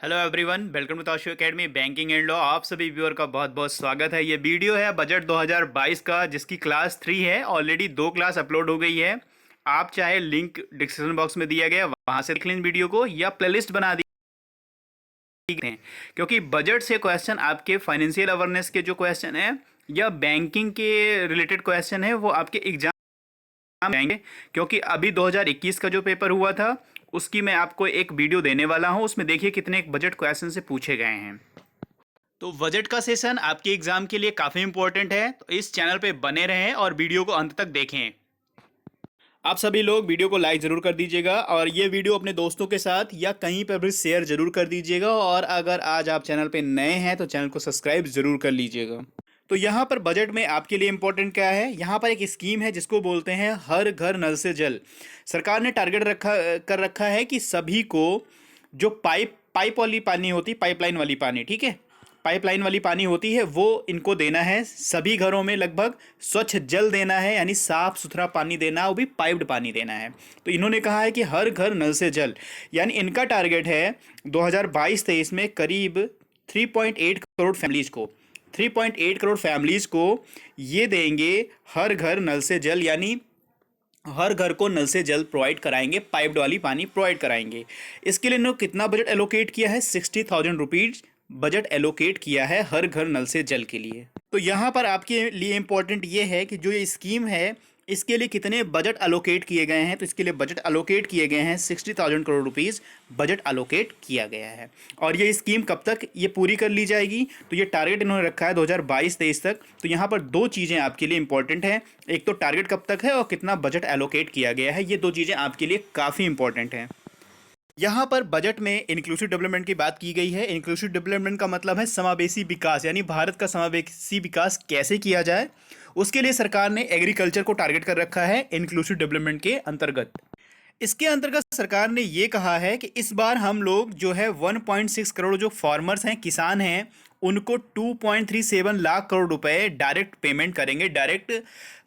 Hello everyone, welcome to Tashu academy banking and law. आप सभी viewer का बहुत बहुत स्वागत है। ये वीडियो है बजट 2022 का, जिसकी क्लास 3 है। ऑलरेडी 2 क्लास अपलोड हो गई है। आप चाहे लिंक डिस्क्रिप्शन बॉक्स में दिया गया, वहाँ से देख लें वीडियो को, या प्लेलिस्ट बना दी हैं। क्योंकि बजट से क्वेश्चन, आपके फाइनेंशियल अवेयरनेस के जो क्वेश्चन है या बैंकिंग के रिलेटेड क्वेश्चन है, वो आपके एग्जाम जाएंगे। क्योंकि अभी 2021 का जो पेपर हुआ था, उसकी मैं आपको एक वीडियो देने वाला हूं। उसमें देखिए कितने बजट क्वेश्चन से पूछे गए हैं। तो बजट का सेशन आपके एग्जाम के लिए काफ़ी इंपॉर्टेंट है, तो इस चैनल पे बने रहें और वीडियो को अंत तक देखें। आप सभी लोग वीडियो को लाइक ज़रूर कर दीजिएगा और ये वीडियो अपने दोस्तों के साथ या कहीं पर भी शेयर ज़रूर कर दीजिएगा। और अगर आज आप चैनल पे नए हैं तो चैनल को सब्सक्राइब ज़रूर कर लीजिएगा। तो यहाँ पर बजट में आपके लिए इंपॉर्टेंट क्या है, यहाँ पर एक स्कीम है जिसको बोलते हैं हर घर नल से जल। सरकार ने टारगेट रखा है कि सभी को जो पाइप वाली पानी होती, पाइपलाइन वाली पानी, ठीक है, पाइपलाइन वाली पानी होती है, वो इनको देना है। सभी घरों में लगभग स्वच्छ जल देना है, यानी साफ सुथरा पानी देना, वो भी पाइप्ड पानी देना है। तो इन्होंने कहा है कि हर घर नल से जल, यानी इनका टारगेट है 2022-23 में करीब 3.8 करोड़ फैमिलीज़ को, 3.8 करोड़ फैमिलीज़ को ये देंगे हर घर नल से जल, यानी हर घर को नल से जल प्रोवाइड कराएंगे, पाइप्ड वाली पानी प्रोवाइड कराएंगे। इसके लिए इन्होंने कितना बजट एलोकेट किया है, 60,000 रुपीज़ बजट एलोकेट किया है हर घर नल से जल के लिए। तो यहाँ पर आपके लिए इम्पोर्टेंट ये है कि जो ये स्कीम है, इसके लिए कितने बजट अलोकेट किए गए हैं। तो इसके लिए बजट अलोकेट किए गए हैं 60,000 करोड़ रुपीज़ बजट अलोकेट किया गया है। और ये स्कीम कब तक ये पूरी कर ली जाएगी, तो ये टारगेट इन्होंने रखा है 2022-23 तक। तो यहाँ पर दो चीज़ें आपके लिए इंपॉर्टेंट हैं, एक तो टारगेट कब तक है और कितना बजट एलोकेट किया गया है। ये दो चीज़ें आपके लिए काफ़ी इंपॉर्टेंट हैं। यहाँ पर बजट में इंक्लूसिव डेवलपमेंट की बात की गई है। इंक्लूसिव डेवलपमेंट का मतलब है समावेशी विकास, यानी भारत का समावेशी विकास कैसे किया जाए, उसके लिए सरकार ने एग्रीकल्चर को टारगेट कर रखा है इंक्लूसिव डेवलपमेंट के अंतर्गत। इसके अंतर्गत सरकार ने ये कहा है कि इस बार हम लोग जो है 1.6 करोड़ जो फार्मर्स हैं, किसान हैं, उनको 2.37 लाख करोड़ रुपए डायरेक्ट पेमेंट करेंगे। डायरेक्ट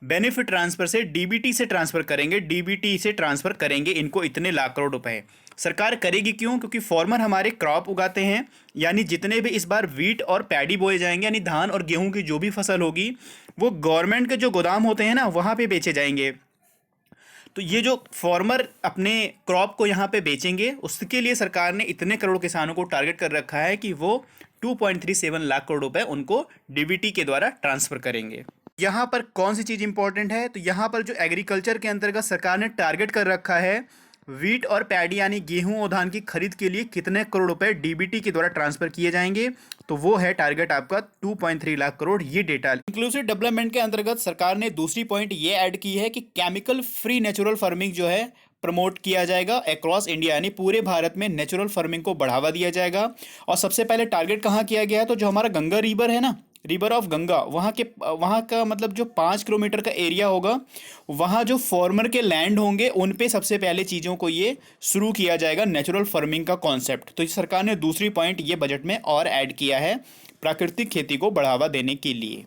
बेनिफिट ट्रांसफ़र से डीबीटी से ट्रांसफ़र करेंगे, डीबीटी से ट्रांसफ़र करेंगे इनको इतने लाख करोड़ रुपए। सरकार करेगी क्यों? क्योंकि फार्मर हमारे क्रॉप उगाते हैं, यानी जितने भी इस बार वीट और पैडी बोए जाएंगे, यानी धान और गेहूं की जो भी फसल होगी, वो गवर्नमेंट के जो गोदाम होते हैं ना, वहाँ पे बेचे जाएंगे। तो ये जो फार्मर अपने क्रॉप को यहाँ पे बेचेंगे, उसके लिए सरकार ने इतने करोड़ किसानों को टारगेट कर रखा है कि वो 2.37 लाख करोड़ रुपए उनको डीबीटी के द्वारा ट्रांसफ़र करेंगे। यहाँ पर कौन सी चीज़ इंपॉर्टेंट है, तो यहाँ पर जो एग्रीकल्चर के अंतर्गत सरकार ने टारगेट कर रखा है वीट और पैडी यानी गेहूं और धान की खरीद के लिए कितने करोड़ रुपए डीबीटी के द्वारा ट्रांसफर किए जाएंगे, तो वो है टारगेट आपका 2.3 लाख करोड़। ये डेटा इंक्लूसिव डेवलपमेंट के अंतर्गत सरकार ने दूसरी पॉइंट ये ऐड की है कि केमिकल फ्री नेचुरल फार्मिंग जो है प्रमोट किया जाएगा अक्रॉस इंडिया, यानी पूरे भारत में नेचुरल फार्मिंग को बढ़ावा दिया जाएगा। और सबसे पहले टारगेट कहाँ किया गया है, तो जो हमारा गंगा रिवर है ना, रिवर ऑफ गंगा, वहाँ का मतलब जो 5 किलोमीटर का एरिया होगा, वहाँ जो फार्मर के लैंड होंगे उन पे सबसे पहले चीज़ों को ये शुरू किया जाएगा, नेचुरल फार्मिंग का कॉन्सेप्ट। तो सरकार ने दूसरी पॉइंट ये बजट में और ऐड किया है प्राकृतिक खेती को बढ़ावा देने के लिए।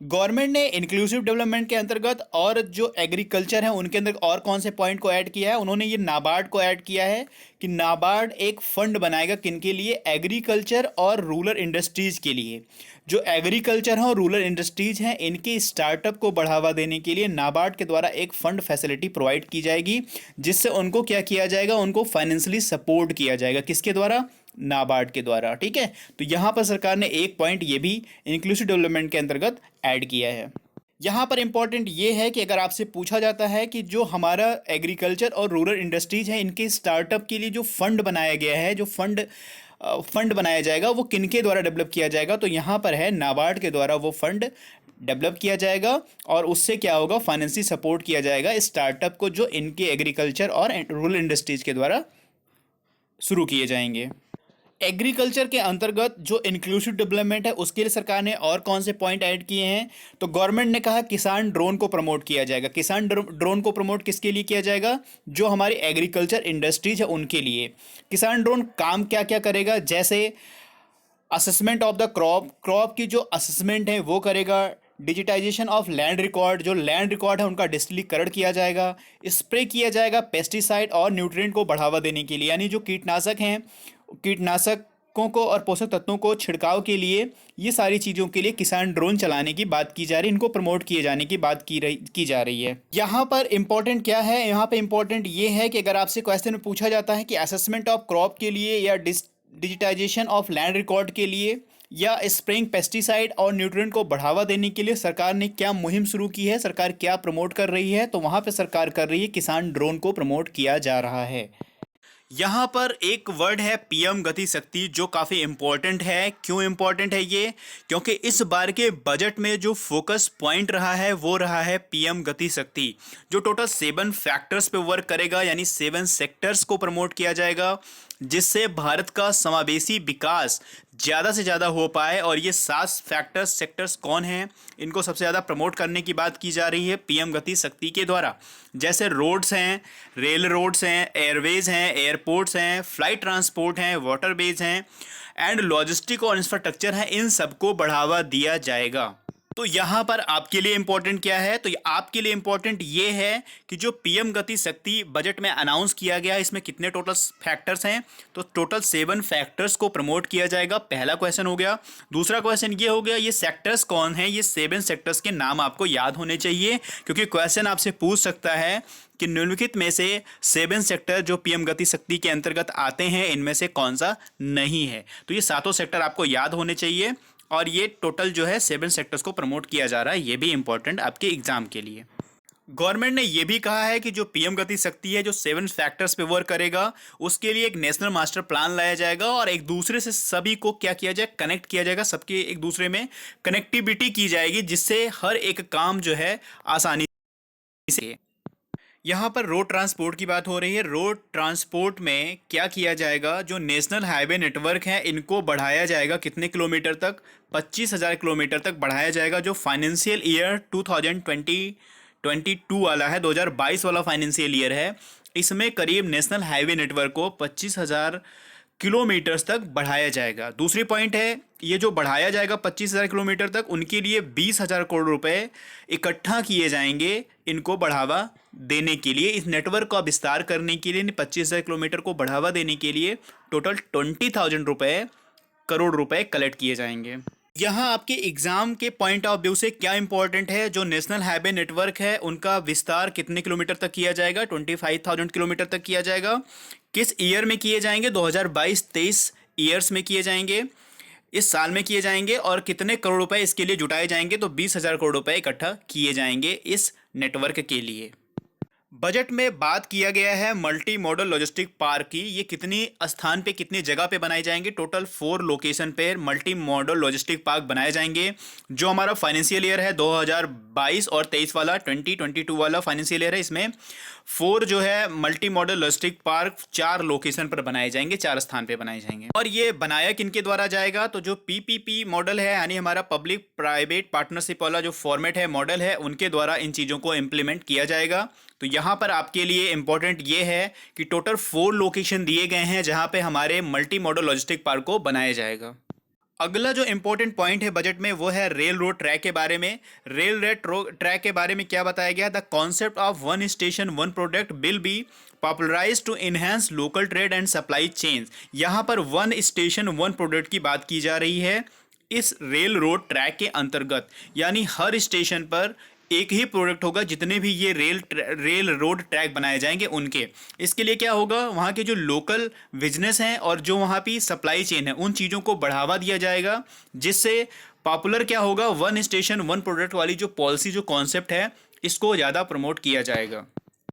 गवर्नमेंट ने इंक्लूसिव डेवलपमेंट के अंतर्गत और जो एग्रीकल्चर है उनके अंदर और कौन से पॉइंट को ऐड किया है, उन्होंने ये नाबार्ड को ऐड किया है कि नाबार्ड एक फंड बनाएगा, किन के लिए, एग्रीकल्चर और रूरल इंडस्ट्रीज़ के लिए। जो एग्रीकल्चर हैं और रूरल इंडस्ट्रीज़ हैं, इनके स्टार्टअप को बढ़ावा देने के लिए नाबार्ड के द्वारा एक फ़ंड फैसिलिटी प्रोवाइड की जाएगी, जिससे उनको क्या किया जाएगा, उनको फाइनेंशियली सपोर्ट किया जाएगा। किसके द्वारा? नाबार्ड के द्वारा। ठीक है, तो यहाँ पर सरकार ने एक पॉइंट ये भी इंक्लूसिव डेवलपमेंट के अंतर्गत ऐड किया है। यहाँ पर इंपॉर्टेंट ये है कि अगर आपसे पूछा जाता है कि जो हमारा एग्रीकल्चर और रूरल इंडस्ट्रीज है, इनके स्टार्टअप के लिए जो फंड बनाया गया है, जो फंड बनाया जाएगा, वो किनके द्वारा डेवलप किया जाएगा, तो यहाँ पर है नाबार्ड के द्वारा वो फंड डेवलप किया जाएगा। और उससे क्या होगा, फाइनेंशियल सपोर्ट किया जाएगा स्टार्टअप को, जो इनके एग्रीकल्चर और रूरल इंडस्ट्रीज के द्वारा शुरू किए जाएंगे। एग्रीकल्चर के अंतर्गत जो इंक्लूसिव डेवलपमेंट है, उसके लिए सरकार ने और कौन से पॉइंट ऐड किए हैं, तो गवर्नमेंट ने कहा किसान ड्रोन को प्रमोट किया जाएगा। किसान ड्रोन को प्रमोट किसके लिए किया जाएगा, जो हमारी एग्रीकल्चर इंडस्ट्रीज है उनके लिए। किसान ड्रोन काम क्या क्या करेगा, जैसे असेसमेंट ऑफ द क्रॉप की जो असेसमेंट है वो करेगा, डिजिटाइजेशन ऑफ लैंड रिकॉर्ड, जो लैंड रिकॉर्ड है उनका डिजिटलीकरण किया जाएगा, स्प्रे किया जाएगा पेस्टिसाइड और न्यूट्रिएंट को बढ़ावा देने के लिए, यानी जो कीटनाशक हैं कीटनाशकों को और पोषक तत्वों को छिड़काव के लिए, ये सारी चीज़ों के लिए किसान ड्रोन चलाने की बात की जा रही है, इनको प्रमोट किए जाने की बात की जा रही है। यहाँ पर इम्पोर्टेंट क्या है, यहाँ पे इम्पोर्टेंट ये है कि अगर आपसे क्वेश्चन में पूछा जाता है कि असेसमेंट ऑफ क्रॉप के लिए या डिजिटाइजेशन ऑफ लैंड रिकॉर्ड के लिए या स्प्रेइंग पेस्टिसाइड और न्यूट्रिएंट को बढ़ावा देने के लिए सरकार ने क्या मुहिम शुरू की है, सरकार क्या प्रमोट कर रही है, तो वहाँ पे सरकार कर रही है किसान ड्रोन को प्रमोट किया जा रहा है। यहाँ पर एक वर्ड है पीएम गति शक्ति, जो काफ़ी इम्पोर्टेंट है। क्यों इम्पोर्टेंट है ये? क्योंकि इस बार के बजट में जो फोकस पॉइंट रहा है वो रहा है पीएम गति शक्ति, जो टोटल 7 फैक्टर्स पे वर्क करेगा, यानी 7 सेक्टर्स को प्रमोट किया जाएगा, जिससे भारत का समावेशी विकास ज़्यादा से ज़्यादा हो पाए। और ये 7 फैक्टर्स सेक्टर्स कौन हैं, इनको सबसे ज़्यादा प्रमोट करने की बात की जा रही है पीएम गति शक्ति के द्वारा। जैसे रोड्स हैं, रेल रोड्स हैं, एयरवेज हैं, एयरपोर्ट्स हैं, फ्लाइट ट्रांसपोर्ट हैं, वाटरवेज हैं एंड लॉजिस्टिक और इंफ्रास्ट्रक्चर हैं, इन सबको बढ़ावा दिया जाएगा। तो यहाँ पर आपके लिए इम्पोर्टेंट क्या है? तो आपके लिए इम्पोर्टेंट ये है कि जो पीएम गति शक्ति बजट में अनाउंस किया गया है, इसमें कितने टोटल फैक्टर्स हैं? तो टोटल 7 फैक्टर्स को प्रमोट किया जाएगा। पहला क्वेश्चन हो गया। दूसरा क्वेश्चन ये हो गया, ये सेक्टर्स कौन हैं? ये 7 सेक्टर्स के नाम आपको याद होने चाहिए, क्योंकि क्वेश्चन आपसे पूछ सकता है कि निम्नलिखित में से 7 सेक्टर जो पीएम गति शक्ति के अंतर्गत आते हैं, इनमें से कौन सा नहीं है। तो ये सातों सेक्टर आपको याद होने चाहिए, और ये टोटल जो है 7 सेक्टर्स को प्रमोट किया जा रहा है। ये भी इंपॉर्टेंट आपके एग्जाम के लिए। गवर्नमेंट ने ये भी कहा है कि जो पीएम गति शक्ति है, जो 7 फैक्टर्स पे वर्क करेगा, उसके लिए एक नेशनल मास्टर प्लान लाया जाएगा और एक दूसरे से सभी को क्या किया जाए, कनेक्ट किया जाएगा, सबके एक दूसरे में कनेक्टिविटी की जाएगी, जिससे हर एक काम जो है आसानी से। यहाँ पर रोड ट्रांसपोर्ट की बात हो रही है। रोड ट्रांसपोर्ट में क्या किया जाएगा, जो नेशनल हाईवे नेटवर्क है, इनको बढ़ाया जाएगा कितने किलोमीटर तक? 25,000 किलोमीटर तक बढ़ाया जाएगा। जो फाइनेंशियल ईयर 2022 वाला है, 2022 वाला फाइनेंशियल ईयर है, इसमें करीब नेशनल हाईवे नेटवर्क को 25,000 किलोमीटर्स तक बढ़ाया जाएगा। दूसरी पॉइंट है, ये जो बढ़ाया जाएगा 25,000 किलोमीटर तक, उनके लिए 20,000 करोड़ रुपए इकट्ठा किए जाएंगे इनको बढ़ावा देने के लिए, इस नेटवर्क का विस्तार करने के लिए। 25,000 किलोमीटर को बढ़ावा देने के लिए टोटल 20,000 करोड़ रुपए कलेक्ट किए जाएंगे। यहाँ आपके एग्जाम के पॉइंट ऑफ व्यू से क्या इंपॉर्टेंट है, जो नेशनल हाईवे नेटवर्क है उनका विस्तार कितने किलोमीटर तक किया जाएगा? 25,000 किलोमीटर तक किया जाएगा। किस ईयर में किए जाएंगे? 2022-23 ईयर्स में किए जाएंगे, इस साल में किए जाएंगे। और कितने करोड़ रुपए इसके लिए जुटाए जाएंगे? तो 20,000 करोड़ रुपए इकट्ठा किए जाएंगे इस नेटवर्क के लिए। बजट में बात किया गया है मल्टी मॉडल लॉजिस्टिक पार्क की। ये कितनी स्थान पे, कितनी जगह पे बनाए जाएंगे? टोटल 4 लोकेशन पे मल्टी मॉडल लॉजिस्टिक पार्क बनाए जाएंगे। जो हमारा फाइनेंशियल ईयर है 2022 और 23 वाला, 2022 वाला फाइनेंशियल ईयर है, इसमें 4 जो है multi modal logistic park 4 location पर बनाए जाएंगे, 4 स्थान पे बनाए जाएंगे। और ये बनाया किनके द्वारा जाएगा? तो जो पीपीपी मॉडल है, यानी हमारा पब्लिक प्राइवेट पार्टनरशिप वाला जो फॉर्मेट है, मॉडल है, उनके द्वारा इन चीज़ों को इम्प्लीमेंट किया जाएगा। तो यहाँ पर आपके लिए इंपॉर्टेंट ये है कि टोटल 4 लोकेशन दिए गए हैं जहाँ पे हमारे मल्टी मॉडल लॉजिस्टिक पार्क को बनाया जाएगा। अगला जो इंपॉर्टेंट पॉइंट है बजट में, वो है रेल रोड ट्रैक के बारे में। रेल रोड ट्रैक के बारे में क्या बताया गया? The concept of one station one product will be popularise to enhance local trade and supply chains. यहाँ पर वन स्टेशन वन प्रोडक्ट की बात की जा रही है इस रेल रोड ट्रैक के अंतर्गत, यानी हर स्टेशन पर एक ही प्रोडक्ट होगा, जितने भी ये रेल रोड ट्रैक बनाए जाएंगे उनके। इसके लिए क्या होगा, वहाँ के जो लोकल बिजनेस हैं और जो वहाँ की सप्लाई चेन है, उन चीज़ों को बढ़ावा दिया जाएगा, जिससे पॉपुलर क्या होगा, वन स्टेशन वन प्रोडक्ट वाली जो पॉलिसी, जो कॉन्सेप्ट है, इसको ज़्यादा प्रमोट किया जाएगा।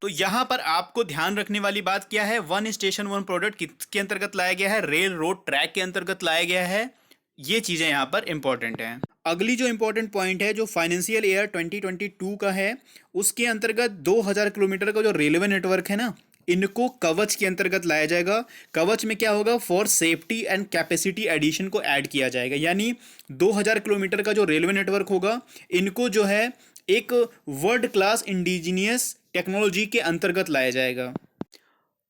तो यहाँ पर आपको ध्यान रखने वाली बात क्या है, वन स्टेशन वन प्रोडक्ट किसके अंतर्गत लाया गया है? रेल रोड ट्रैक के अंतर्गत लाया गया है। ये चीज़ें यहाँ पर इंपॉर्टेंट हैं। अगली जो इंपॉर्टेंट पॉइंट है, जो फाइनेंशियल ईयर 2022 का है, उसके अंतर्गत 2000 किलोमीटर का जो रेलवे नेटवर्क है ना, इनको कवच के अंतर्गत लाया जाएगा। कवच में क्या होगा, for safety and capacity addition को ऐड किया जाएगा, यानी 2000 किलोमीटर का जो रेलवे नेटवर्क होगा, इनको जो है एक वर्ल्ड क्लास इंडिजीनियस टेक्नोलॉजी के अंतर्गत लाया जाएगा।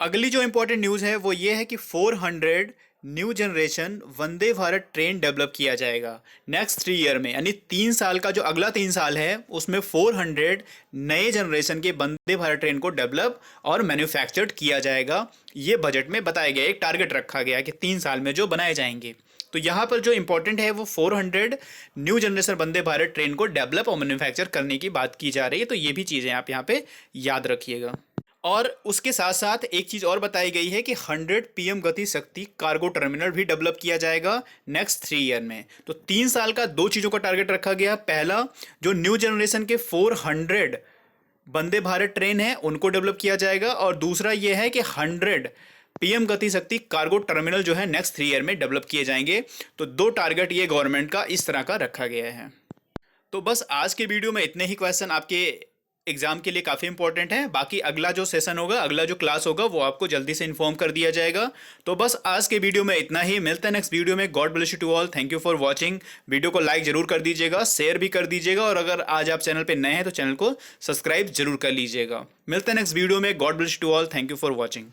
अगली जो इंपॉर्टेंट न्यूज़ है वो ये है कि 400 new generation Vande Bharat train develop किया जाएगा नेक्स्ट 3 ईयर में, यानी 3 साल का जो अगला 3 साल है उसमें 400 नए जनरेशन के वंदे भारत ट्रेन को डेवलप और मैन्युफैक्चर्ड किया जाएगा। ये बजट में बताया गया, एक टारगेट रखा गया कि 3 साल में जो बनाए जाएंगे। तो यहाँ पर जो इंपॉर्टेंट है वो 400 new generation Vande Bharat train को डेवलप और मैन्युफैक्चर करने की बात की जा रही है। तो ये भी चीज़ें आप यहाँ पे याद रखिएगा। और उसके साथ साथ एक चीज़ और बताई गई है कि 100 पीएम गति शक्ति कार्गो टर्मिनल भी डेवलप किया जाएगा नेक्स्ट 3 ईयर में। तो 3 साल का 2 चीज़ों का टारगेट रखा गया। पहला, जो न्यू जनरेशन के 400 वंदे भारत ट्रेन है उनको डेवलप किया जाएगा, और दूसरा ये है कि 100 पीएम गति शक्ति कार्गो टर्मिनल जो है नेक्स्ट 3 ईयर में डेवलप किए जाएंगे। तो 2 टारगेट ये गवर्नमेंट का इस तरह का रखा गया है। तो बस आज के वीडियो में इतने ही क्वेश्चन आपके एग्जाम के लिए काफ़ी इंपॉर्टेंट है। बाकी अगला जो सेशन होगा, अगला जो क्लास होगा, वो आपको जल्दी से इन्फॉर्म कर दिया जाएगा। तो बस आज के वीडियो में इतना ही। मिलते हैं नेक्स्ट वीडियो में। God bless you to all. Thank you for watching. Video को लाइक जरूर कर दीजिएगा, शेयर भी कर दीजिएगा, और अगर आज आप चैनल पर नए हैं तो चैनल को सब्सक्राइब जरूर कर लीजिएगा। मिलते हैं नेक्स्ट वीडियो में। God bless you to all. Thank you for watching.